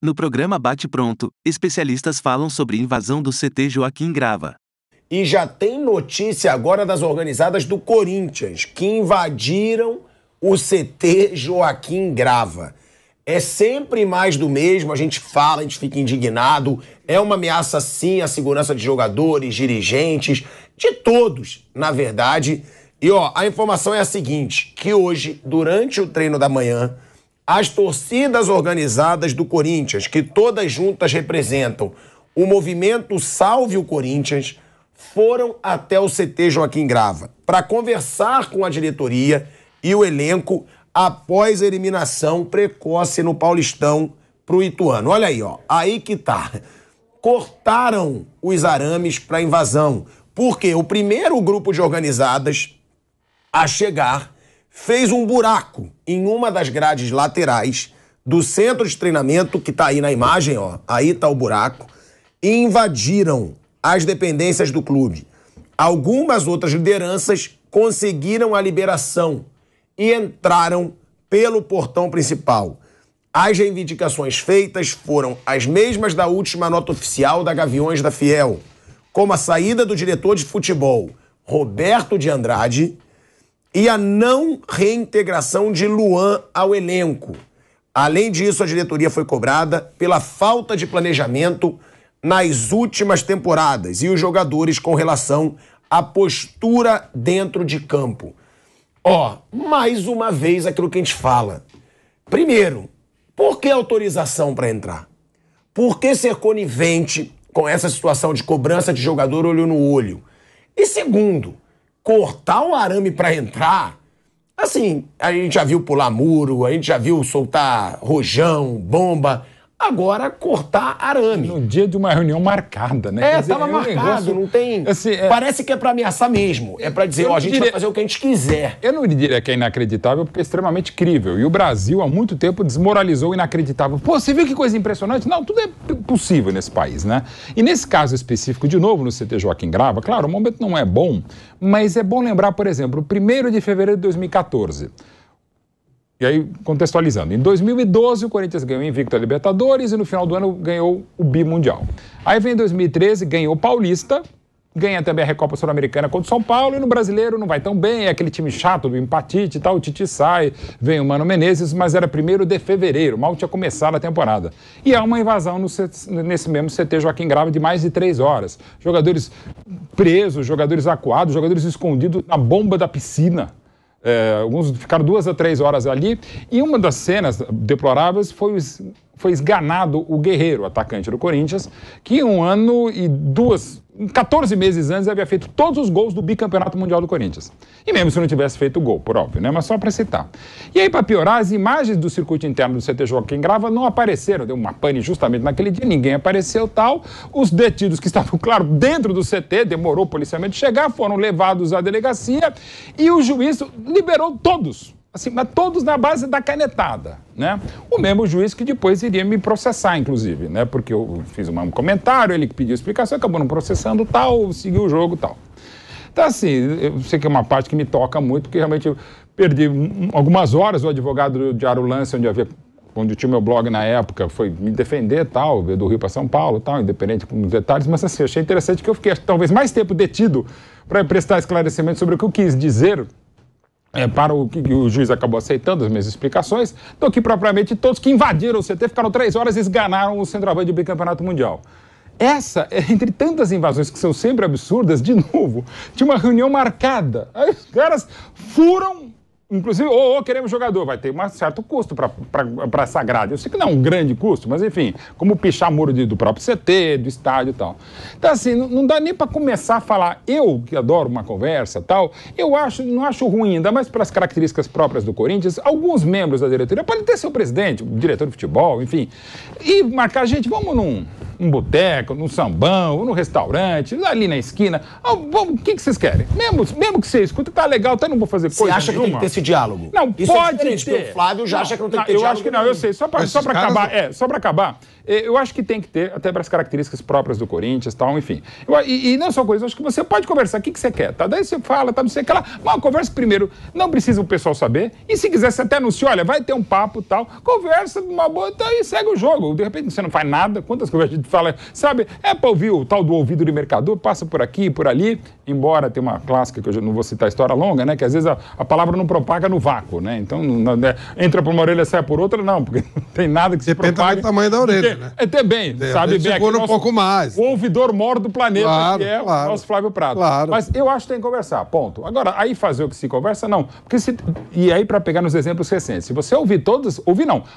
No programa Bate Pronto, especialistas falam sobre invasão do CT Joaquim Grava. E já tem notícia agora das organizadas do Corinthians, que invadiram o CT Joaquim Grava. É sempre mais do mesmo, a gente fala, a gente fica indignado. É uma ameaça, sim, à segurança de jogadores, dirigentes, de todos, na verdade. E, a informação é a seguinte, que hoje, durante o treino da manhã, as torcidas organizadas do Corinthians, que todas juntas representam o movimento Salve o Corinthians, foram até o CT Joaquim Grava para conversar com a diretoria e o elenco após a eliminação precoce no Paulistão pro Ituano. Olha aí, aí que tá. Cortaram os arames para invasão, porque o primeiro grupo de organizadas a chegar fez um buraco em uma das grades laterais do centro de treinamento, que tá aí na imagem, aí tá o buraco, e invadiram as dependências do clube. Algumas outras lideranças conseguiram a liberação e entraram pelo portão principal. As reivindicações feitas foram as mesmas da última nota oficial da Gaviões da Fiel, como a saída do diretor de futebol, Roberto de Andrade, e a não reintegração de Luan ao elenco. Além disso, a diretoria foi cobrada pela falta de planejamento nas últimas temporadas e os jogadores com relação à postura dentro de campo. Mais uma vez aquilo que a gente fala. Primeiro, por que autorização para entrar? Por que ser conivente com essa situação de cobrança de jogador olho no olho? E segundo, cortar o arame para entrar, assim, a gente já viu pular muro, a gente já viu soltar rojão, bomba. Agora, cortar arame. No dia de uma reunião marcada, né? Tava marcado, não tem... Assim, parece que é pra ameaçar mesmo. É pra dizer, a gente vai fazer o que a gente quiser. Eu não diria que é inacreditável, porque é extremamente crível. E o Brasil, há muito tempo, desmoralizou o inacreditável. Pô, você viu que coisa impressionante? Não, tudo é possível nesse país, né? E nesse caso específico, de novo, no CT Joaquim Grava, claro, o momento não é bom, mas é bom lembrar, por exemplo, o 1º de fevereiro de 2014... E aí, contextualizando, em 2012 o Corinthians ganhou invicto a Libertadores e no final do ano ganhou o Bimundial. Aí vem em 2013, ganhou o Paulista, ganha também a Recopa Sul-Americana contra o São Paulo e no Brasileiro não vai tão bem, é aquele time chato do empatite e tal, o Tite sai, vem o Mano Menezes, mas era 1º de fevereiro, mal tinha começado a temporada. E há uma invasão nesse mesmo CT Joaquim Grava de mais de 3 horas. Jogadores presos, jogadores acuados, jogadores escondidos na bomba da piscina. Alguns ficaram 2 a 3 horas ali, e uma das cenas deploráveis foi esganado o Guerreiro, atacante do Corinthians, que 1 ano e 14 meses antes havia feito todos os gols do bicampeonato mundial do Corinthians. E mesmo se não tivesse feito o gol, por óbvio, né? Mas só para citar. E aí, para piorar, as imagens do circuito interno do CT Joaquim Grava não apareceram. Deu uma pane justamente naquele dia, ninguém apareceu tal. Os detidos que estavam, claro, dentro do CT, demorou o policiamento chegar, foram levados à delegacia e o juiz liberou todos. Assim, mas todos na base da canetada, né? O mesmo juiz que depois iria me processar, inclusive, né? Porque eu fiz um comentário, ele que pediu explicação, acabou não processando tal, seguiu o jogo tal. Então, assim, eu sei que é uma parte que me toca muito, porque realmente eu perdi algumas horas, o advogado do Diário Lance, onde tinha meu blog na época, foi me defender tal, do Rio para São Paulo tal, independente com os detalhes, mas assim, eu achei interessante que eu fiquei talvez mais tempo detido para prestar esclarecimento sobre o que eu quis dizer, para o que o juiz acabou aceitando as minhas explicações, do que propriamente todos que invadiram o CT, ficaram 3 horas e esganaram o centroavante do bicampeonato mundial. Essa, entre tantas invasões que são sempre absurdas, de novo, tinha uma reunião marcada. Aí os caras furam, inclusive, queremos jogador, vai ter um certo custo para essa grade. Eu sei que não é um grande custo, mas enfim, como pichar muro do próprio CT, do estádio e tal. Então assim, não dá nem para começar a falar, eu que adoro uma conversa e tal, não acho ruim, ainda mais pelas características próprias do Corinthians, alguns membros da diretoria podem ter seu presidente, o diretor de futebol, enfim, e marcar, gente, vamos num boteco, num sambão, ou num restaurante, ali na esquina. O que vocês querem? Mesmo que você escuta, tá legal, eu não vou fazer coisa Você acha que tem que ter esse diálogo? Não, isso pode é ter. O Flávio já acha que não tem que ter diálogo. Eu acho que não, eu sei. Só para acabar, eu acho que tem que ter, até para as características próprias do Corinthians e tal, enfim. E não só coisa, eu acho que você pode conversar, o que você quer, tá? Daí você fala, tá, não sei o que lá. Mas conversa primeiro, não precisa o pessoal saber. E se quiser, você até anuncia, olha, vai ter um papo e tal, conversa uma boa, daí segue o jogo. De repente você não faz nada, quantas conversas a gente fala, sabe? É para ouvir o tal do ouvido do mercador, passa por aqui, por ali, embora tenha uma clássica, que eu não vou citar a história longa, né? Que às vezes a palavra não propaga no vácuo, né? Então, entra por uma orelha, sai por outra, não, porque não tem nada que se propague. Depende do tamanho da orelha, né? Até bem, sabe bem. Segura um pouco mais. O ouvidor maior do planeta, claro, que é o nosso Flávio Prado. Claro. Mas eu acho que tem que conversar, ponto. Agora, aí fazer o que se conversa, não. E aí, para pegar nos exemplos recentes, se você ouvir todos,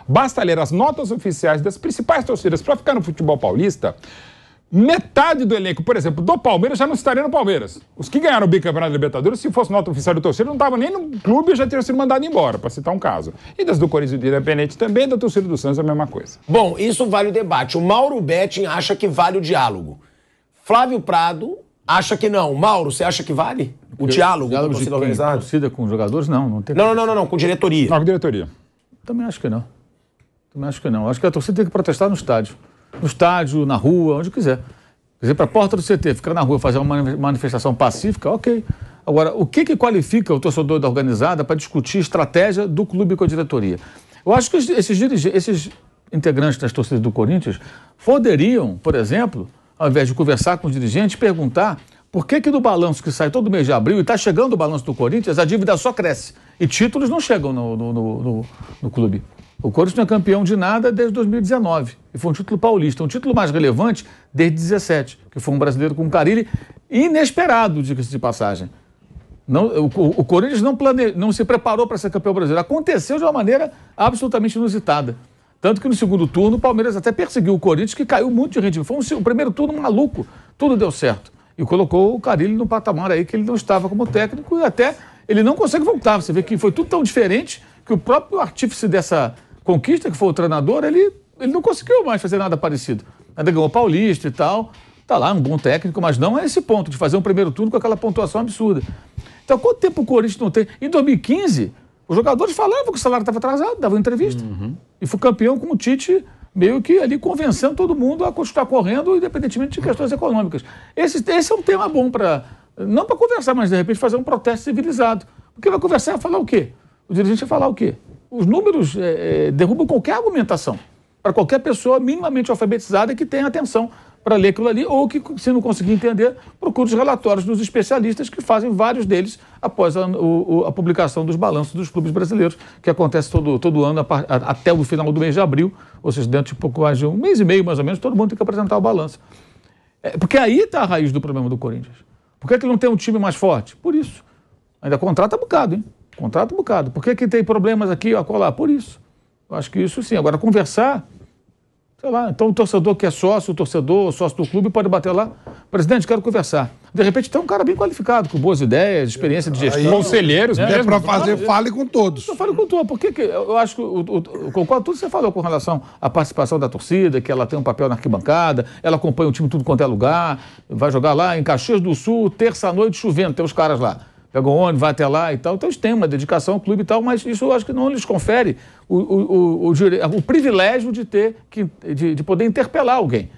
basta ler as notas oficiais das principais torcidas para ficar no futebol paulista. Metade do elenco, por exemplo, do Palmeiras já não estaria no Palmeiras. Os que ganharam o bicampeonato da Libertadores, se fosse nota oficial do torcida, não estavam nem no clube e já teriam sido mandados embora, para citar um caso. E das do Corinthians e do Independente também, da torcida do Santos, a mesma coisa. Bom, isso vale o debate. O Mauro Betting acha que vale o diálogo. Flávio Prado acha que não. Mauro, você acha que vale o diálogo com a torcida organizada? Torcida com jogadores, não. Não, com diretoria. Não, com diretoria. Também acho que não. Acho que a torcida tem que protestar no estádio. No estádio, na rua, onde quiser. Quer dizer, para a porta do CT, ficar na rua, fazer uma manifestação pacífica, ok. Agora, o que qualifica o torcedor da organizada para discutir estratégia do clube com a diretoria? Eu acho que esses integrantes das torcidas do Corinthians poderiam, por exemplo, ao invés de conversar com os dirigentes, perguntar por que no balanço que sai todo mês de abril, e está chegando o balanço do Corinthians, a dívida só cresce e títulos não chegam no clube. O Corinthians não é campeão de nada desde 2019. E foi um título paulista. Um título mais relevante desde 2017, que foi um brasileiro com um Carille inesperado, diga-se de passagem. O Corinthians não se preparou para ser campeão brasileiro. Aconteceu de uma maneira absolutamente inusitada. Tanto que no segundo turno o Palmeiras até perseguiu o Corinthians, que caiu muito de rendimento. Foi um primeiro turno maluco. Tudo deu certo. E colocou o Carille no patamar aí que ele não estava como técnico e até ele não consegue voltar. Você vê que foi tudo tão diferente que o próprio artífice dessa conquista, que foi o treinador, ele não conseguiu mais fazer nada parecido. Ainda ganhou o Paulista e tal, tá lá, um bom técnico, mas não é esse ponto de fazer um primeiro turno com aquela pontuação absurda. Então, quanto tempo o Corinthians não tem? Em 2015, os jogadores falavam que o salário estava atrasado, davam entrevista. E foi campeão com o Tite meio que ali convencendo todo mundo a continuar correndo, independentemente de questões econômicas. Esse é um tema bom para, não para conversar, mas de repente fazer um protesto civilizado. Porque vai conversar e falar o quê? O dirigente vai falar o quê? Os números derrubam qualquer argumentação para qualquer pessoa minimamente alfabetizada que tenha atenção para ler aquilo ali ou que, se não conseguir entender, procure os relatórios dos especialistas que fazem vários deles após a publicação dos balanços dos clubes brasileiros, que acontece todo ano até o final do mês de abril, ou seja, dentro de pouco mais de um mês e meio, mais ou menos, todo mundo tem que apresentar o balanço. Porque aí está a raiz do problema do Corinthians. Por que ele não tem um time mais forte? Por isso. Ainda contrata bocado, hein? Contrato um bocado. Por que tem problemas aqui, acolá? Por isso. Eu acho que isso sim. Agora, conversar, sei lá, então o torcedor que é sócio, sócio do clube, pode bater lá. Presidente, quero conversar. De repente tem um cara bem qualificado, com boas ideias, experiência de gestão. Conselheiros, é para fazer, fale com todos. Eu falo com todos. Por que eu acho que, concordo tudo que você falou com relação à participação da torcida, que ela tem um papel na arquibancada, ela acompanha o time tudo quanto é lugar, vai jogar lá em Caxias do Sul, terça-noite chovendo, tem os caras lá. Pega o ônibus, vai até lá e tal. Então eles têm uma dedicação ao clube e tal, mas isso eu acho que não lhes confere o privilégio de poder interpelar alguém.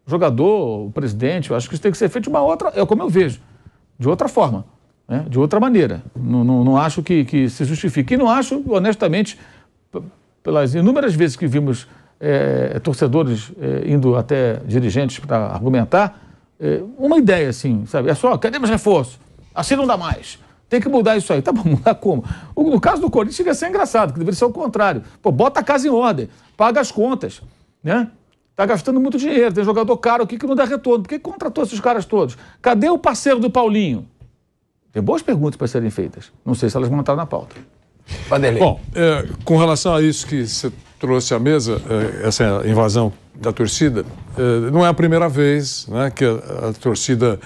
O jogador, o presidente, eu acho que isso tem que ser feito de uma outra, como eu vejo, de outra forma, né? De outra maneira. Não acho que se justifique. E não acho, honestamente, pelas inúmeras vezes que vimos torcedores indo até dirigentes para argumentar, uma ideia assim, sabe? É só, queremos reforço. Assim não dá mais. Tem que mudar isso aí. Tá bom, mudar como? No caso do Corinthians chega a ser engraçado, que deveria ser o contrário. Pô, bota a casa em ordem, paga as contas, né? Tá gastando muito dinheiro, tem jogador caro aqui que não dá retorno. Por que contratou esses caras todos? Cadê o parceiro do Paulinho? Tem boas perguntas para serem feitas. Não sei se elas vão entrar na pauta. Vanderlei. Bom, com relação a isso que você trouxe à mesa, essa invasão da torcida, não é a primeira vez, né, que a torcida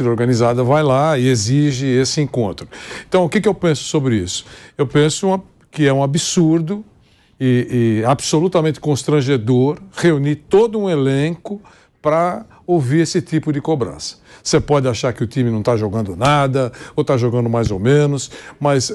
organizada vai lá e exige esse encontro. Então, o que eu penso sobre isso? Eu penso que é um absurdo e absolutamente constrangedor reunir todo um elenco para ouvir esse tipo de cobrança. Você pode achar que o time não está jogando nada, ou está jogando mais ou menos, mas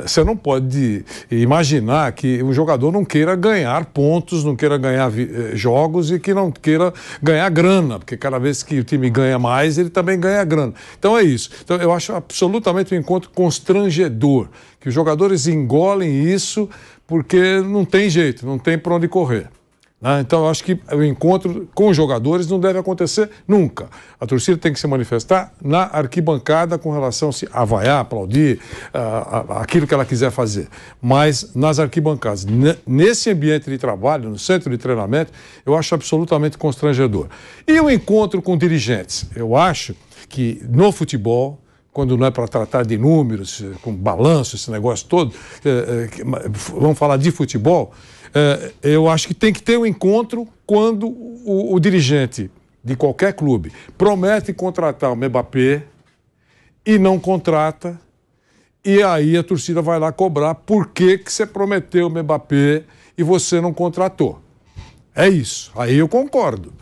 você não pode imaginar que o jogador não queira ganhar pontos, não queira ganhar jogos e que não queira ganhar grana, porque cada vez que o time ganha mais, ele também ganha grana. Então é isso. Então eu acho absolutamente um encontro constrangedor, que os jogadores engolem isso porque não tem jeito, não tem para onde correr. Então, eu acho que o encontro com os jogadores não deve acontecer nunca. A torcida tem que se manifestar na arquibancada com relação a vaiar, aplaudir, aquilo que ela quiser fazer. Mas nas arquibancadas, nesse ambiente de trabalho, no centro de treinamento, eu acho absolutamente constrangedor. E o encontro com dirigentes? Eu acho que no futebol, quando não é para tratar de números, com balanço, esse negócio todo, vamos falar de futebol, eu acho que tem que ter um encontro quando o dirigente de qualquer clube promete contratar o Mbappé e não contrata, e aí a torcida vai lá cobrar por que você prometeu o Mbappé e você não contratou. É isso, aí eu concordo.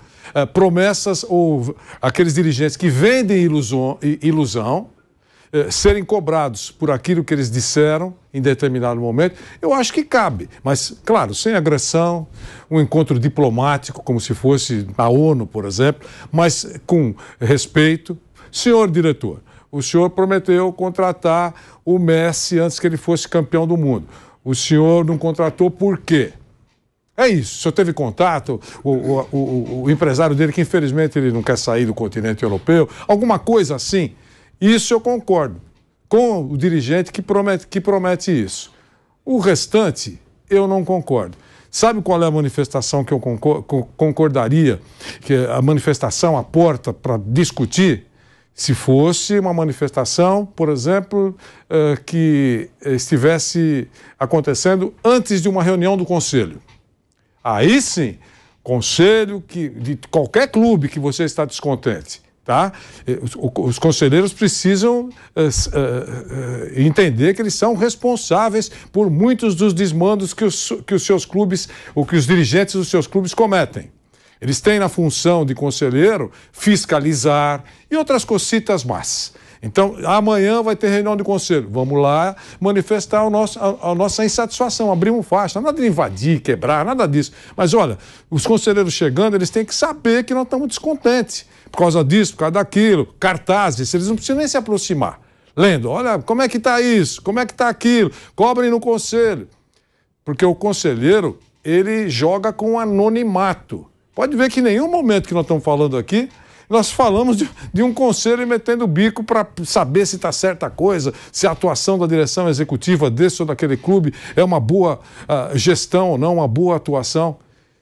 Promessas ou aqueles dirigentes que vendem ilusão serem cobrados por aquilo que eles disseram em determinado momento, eu acho que cabe. Mas, claro, sem agressão, um encontro diplomático, como se fosse a ONU, por exemplo, mas com respeito. Senhor diretor, o senhor prometeu contratar o Messi antes que ele fosse campeão do mundo. O senhor não contratou por quê? É isso, o senhor teve contato, o empresário dele, que infelizmente ele não quer sair do continente europeu, alguma coisa assim. Isso eu concordo com o dirigente que promete isso. O restante, eu não concordo. Sabe qual é a manifestação que eu concordaria? Que a manifestação, a porta para discutir? Se fosse uma manifestação, por exemplo, que estivesse acontecendo antes de uma reunião do conselho. Aí sim, conselho de qualquer clube que você está descontente. Tá? Os conselheiros precisam entender que eles são responsáveis por muitos dos desmandos que os seus clubes, ou que os dirigentes dos seus clubes cometem. Eles têm na função de conselheiro fiscalizar e outras cositas más. Então, amanhã vai ter reunião de conselho. Vamos lá manifestar a nossa insatisfação. Abrimos faixa. Nada de invadir, quebrar, nada disso. Mas, olha, os conselheiros chegando, eles têm que saber que nós estamos descontentes. Por causa disso, por causa daquilo. Cartazes, eles não precisam nem se aproximar. Lendo, olha, como é que está isso? Como é que está aquilo? Cobrem no conselho. Porque o conselheiro, ele joga com anonimato. Pode ver que em nenhum momento que nós estamos falando aqui, nós falamos de um conselho metendo o bico para saber se está certa a coisa, se a atuação da direção executiva desse ou daquele clube é uma boa gestão ou não, uma boa atuação.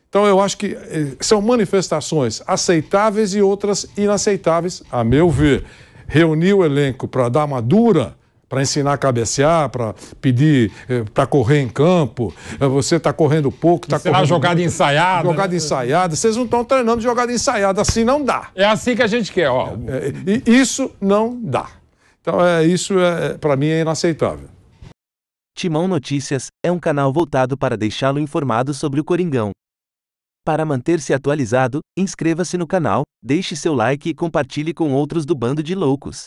Então eu acho que são manifestações aceitáveis e outras inaceitáveis, a meu ver. Reunir o elenco para dar uma dura, para ensinar a cabecear, para pedir para correr em campo, você está correndo pouco, está correndo... jogada ensaiada. Jogada ensaiada. Vocês não estão treinando jogada ensaiada, assim não dá. É assim que a gente quer, ó. E isso não dá. Então isso para mim é inaceitável. Timão Notícias é um canal voltado para deixá-lo informado sobre o Coringão. Para manter-se atualizado, inscreva-se no canal, deixe seu like e compartilhe com outros do Bando de Loucos.